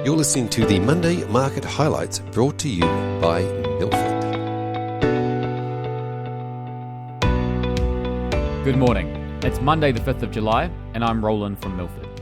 You're listening to the Monday Market Highlights brought to you by Milford. Good morning. It's Monday the 5th of July and I'm Roland from Milford.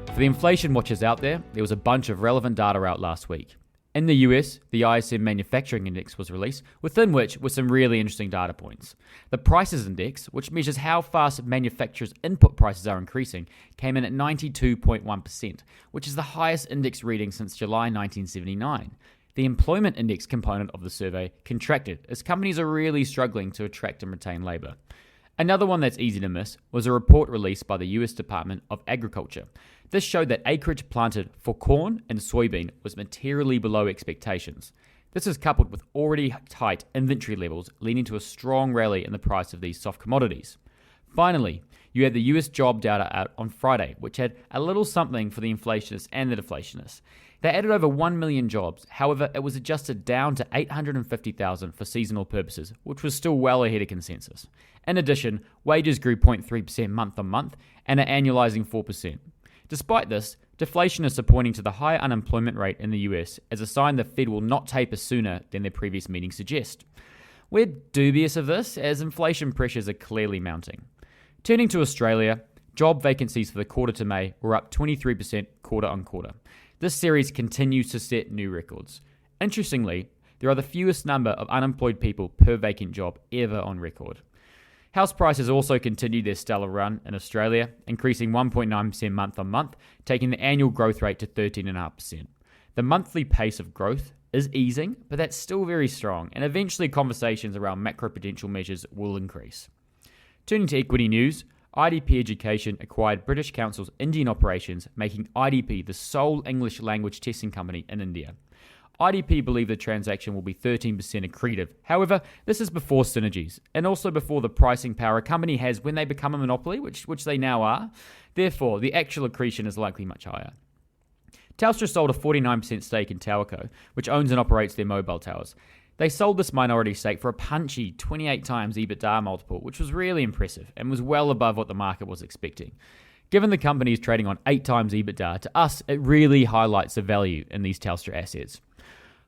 For the inflation watchers out there was a bunch of relevant data out last week. In the US, the ISM Manufacturing Index was released, within which were some really interesting data points. The Prices Index, which measures how fast manufacturers' input prices are increasing, came in at 92.1%, which is the highest index reading since July 1979. The Employment Index component of the survey contracted as companies are really struggling to attract and retain labour. Another one that's easy to miss was a report released by the US Department of Agriculture. This showed that acreage planted for corn and soybean was materially below expectations. This is coupled with already tight inventory levels, leading to a strong rally in the price of these soft commodities. Finally, you had the US job data out on Friday, which had a little something for the inflationists and the deflationists. They added over 1 million jobs, however, it was adjusted down to 850,000 for seasonal purposes, which was still well ahead of consensus. In addition, wages grew 0.3% month on month and are annualizing 4%. Despite this, deflationists are pointing to the high unemployment rate in the US as a sign the Fed will not taper sooner than their previous meetings suggest. We're dubious of this, as inflation pressures are clearly mounting. Turning to Australia, job vacancies for the quarter to May were up 23% quarter on quarter. This series continues to set new records. Interestingly, there are the fewest number of unemployed people per vacant job ever on record. House prices also continued their stellar run in Australia, increasing 1.9% month on month, taking the annual growth rate to 13.5%. The monthly pace of growth is easing, but that's still very strong, and eventually conversations around macroprudential measures will increase. Turning to equity news, IDP Education acquired British Council's Indian operations, making IDP the sole English language testing company in India. IDP believe the transaction will be 13% accretive. However, this is before synergies, and also before the pricing power a company has when they become a monopoly, which they now are. Therefore, the actual accretion is likely much higher. Telstra sold a 49% stake in TowerCo, which owns and operates their mobile towers. They sold this minority stake for a punchy 28 times EBITDA multiple, which was really impressive and was well above what the market was expecting. Given the company is trading on 8 times EBITDA, to us, it really highlights the value in these Telstra assets.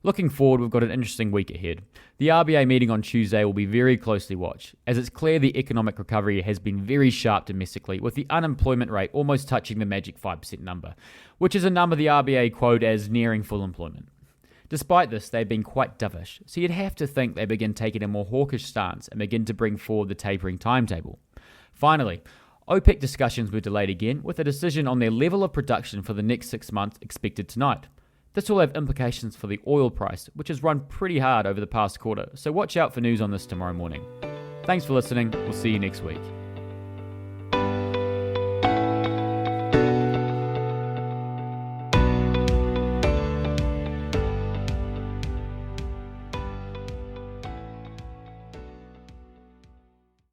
Looking forward, we've got an interesting week ahead. The RBA meeting on Tuesday will be very closely watched, as it's clear the economic recovery has been very sharp domestically, with the unemployment rate almost touching the magic 5% number, which is a number the RBA quote as nearing full employment. Despite this, they've been quite dovish, so you'd have to think they begin taking a more hawkish stance and begin to bring forward the tapering timetable. Finally, OPEC discussions were delayed again, with a decision on their level of production for the next 6 months expected tonight. This will have implications for the oil price, which has run pretty hard over the past quarter, so watch out for news on this tomorrow morning. Thanks for listening, we'll see you next week.